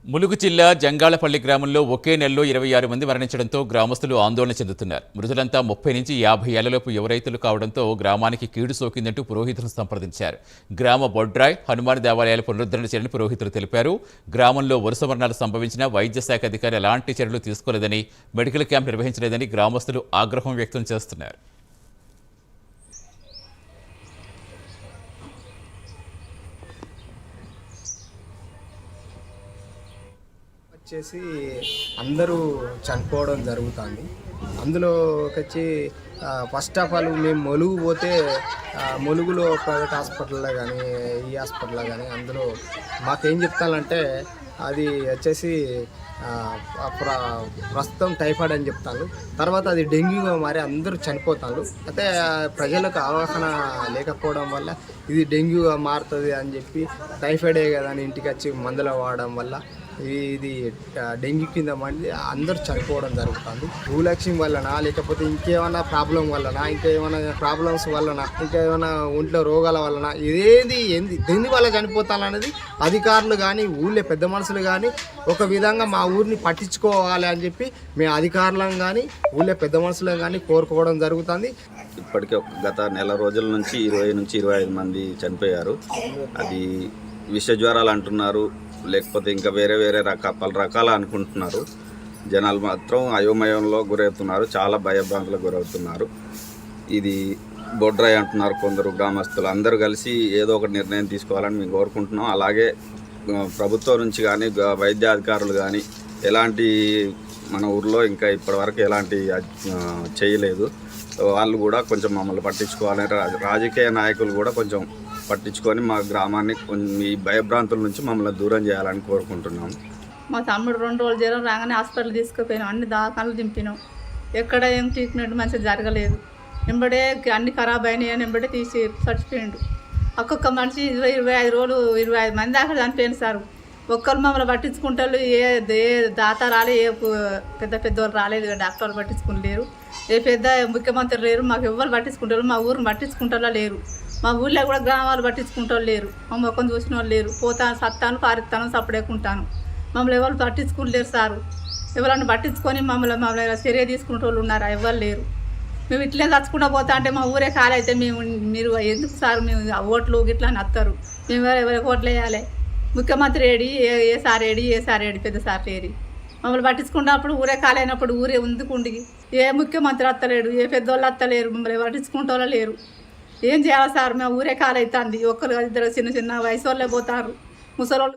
ములుగు జిల్లా జంగాళపల్లి గ్రామంలో ఒకే నెలలో 26 మంది మరణించడంతో గ్రామస్తులు ఆందోళన చెందుతున్నారు. మృతులంతా 30 నుంచి 50 ఏళ్లలోపు యువ రైతులు కావడంతో గ్రామానికి కీడు సోకిందంటూ పురోహితులను సంప్రదించారు. గ్రామ బొడ్రాయ్, హనుమాన్ దేవాలయాల పునరుద్ధరణ చేయాలని పురోహితులు తెలిపారు. గ్రామంలో వరుస మరణాలు సంభవించిన వైద్య శాఖ అధికారి ఎలాంటి చర్యలు తీసుకోలేదని, మెడికల్ క్యాంప్ నిర్వహించలేదని గ్రామస్తులు ఆగ్రహం వ్యక్తం చేస్తున్నారు. వచ్చేసి అందరూ చనిపోవడం జరుగుతుంది. అందులో వచ్చి ఫస్ట్ ఆఫ్ ఆల్ మేము ములుగు పోతే ములుగులో ప్రైవేట్ హాస్పిటల్లో కానీ ఈ హాస్పిటల్లో కానీ అందులో మాకేం చెప్తానంటే అది వచ్చేసి ప్రస్తుతం టైఫాయిడ్ అని చెప్తాను. తర్వాత అది డెంగ్యూగా మారి అందరూ చనిపోతారు. అయితే ప్రజలకు అవగాహన లేకపోవడం వల్ల ఇది డెంగ్యూగా మారుతుంది అని చెప్పి టైఫాయిడే కదా అని ఇంటికి వచ్చి మందులు వాడడం వల్ల ఇది డెంగ్యూ కింద మంది అందరూ చనిపోవడం జరుగుతుంది. భూలక్ష్మి వలన, లేకపోతే ఇంకేమైనా ప్రాబ్లం వలన, ఇంకేమైనా ప్రాబ్లమ్స్ వలన, ఇంకేమైనా ఒంట్లో రోగాల వలన దేని వల్ల చనిపోతాననేది అధికారులు కానీ ఊళ్ళో పెద్ద మనుషులు కానీ ఒక విధంగా మా ఊరిని పట్టించుకోవాలి అని చెప్పి మేము అధికారులను కానీ ఊళ్ళో పెద్ద మనుషులను కానీ కోరుకోవడం జరుగుతుంది. ఇప్పటికే గత నెల రోజుల నుంచి 20 నుంచి 25 మంది చనిపోయారు. అది విష జ్వరాలు అంటున్నారు, లేకపోతే ఇంకా వేరే పలు రకాలు అనుకుంటున్నారు. జనాలు మాత్రం అయోమయంలో గురవుతున్నారు, చాలా భయభ్రాంతులకు గురవుతున్నారు. ఇది బొడ్రాయి అంటున్నారు కొందరు గ్రామస్తులు. అందరూ కలిసి ఏదో ఒక నిర్ణయం తీసుకోవాలని మేము కోరుకుంటున్నాం. అలాగే ప్రభుత్వం నుంచి కానీ వైద్య అధికారులు కానీ ఎలాంటి మన ఊర్లో ఇంకా ఇప్పటివరకు ఎలాంటి చేయలేదు. వాళ్ళు కూడా కొంచెం మమ్మల్ని పట్టించుకోవాలని, రాజకీయ నాయకులు కూడా కొంచెం పట్టించుకొని మా గ్రామాన్ని ఈ భయభ్రాంతుల నుంచి మమ్మల్ని దూరం చేయాలని కోరుకుంటున్నాము. మా తమ్ముడు 2 రోజులు జ్వరం రాగానే హాస్పిటల్ తీసుకుపోయినాం, అన్ని దవాఖానలు దింపినాం. ఎక్కడ ఏం ట్రీట్మెంట్ మంచిగా జరగలేదు. వెంబడే అన్ని ఖరాబ్ అయినాయి అని వెంబడే తీసి చచ్చిపోయిండు. ఒక్కొక్క మనిషి 20-25 రోజులు 25 మంది దాకా చనిపోయింది సార్. ఒక్కరు మమ్మల్ని పట్టించుకుంటారు. ఏ దాత రాలే, ఏ పెద్దవాళ్ళు రాలేదు, డాక్టర్లు పట్టించుకుని ఏ పెద్ద ముఖ్యమంత్రి లేరు. మాకు ఎవరు పట్టించుకుంటారు, మా ఊరిని పట్టించుకుంటారా లేరు. మా ఊళ్ళో కూడా గ్రామాలు పట్టించుకుంటారు లేరు. మా మొక్కను చూసిన వాళ్ళు లేరు. పోతాను, సత్తాను, పారిస్తాను, సపడేకుంటాను. మమ్మల్ని ఎవరు పట్టించుకుంటలేరు సారు. ఎవరన్నా పట్టించుకొని మమ్మల్ని చర్య తీసుకునే వాళ్ళు ఉన్నారా? ఎవరు లేరు. మేము ఇట్లే చచ్చుకుంటూ పోతా అంటే మా ఊరే ఖాళీ అయితే మీరు ఎందుకు సార్ మేము ఓట్లు గిట్లా అని వస్తారు. మేము ఎవరికి ఓట్లు వేయాలి? ముఖ్యమంత్రి ఏడి, ఏ సార్ ఏడి, పెద్ద సార్ ఏడి. మమ్మల్ని పట్టించుకున్నప్పుడు ఊరే ఖాళీ అయినప్పుడు ఊరే ఉందుకుండి ఏ ముఖ్యమంత్రి వస్తలేడు, ఏ పెద్దోళ్ళు వస్తలేరు, మమ్మల్ని పట్టించుకుంటూ లేరు. ఏం చేయాలి సార్? మేము ఊరే ఖాళీ అవుతుంది. ఒక్కరు 2 చిన్న వయసు వాళ్ళే పోతారు, ముసలోళ్ళు.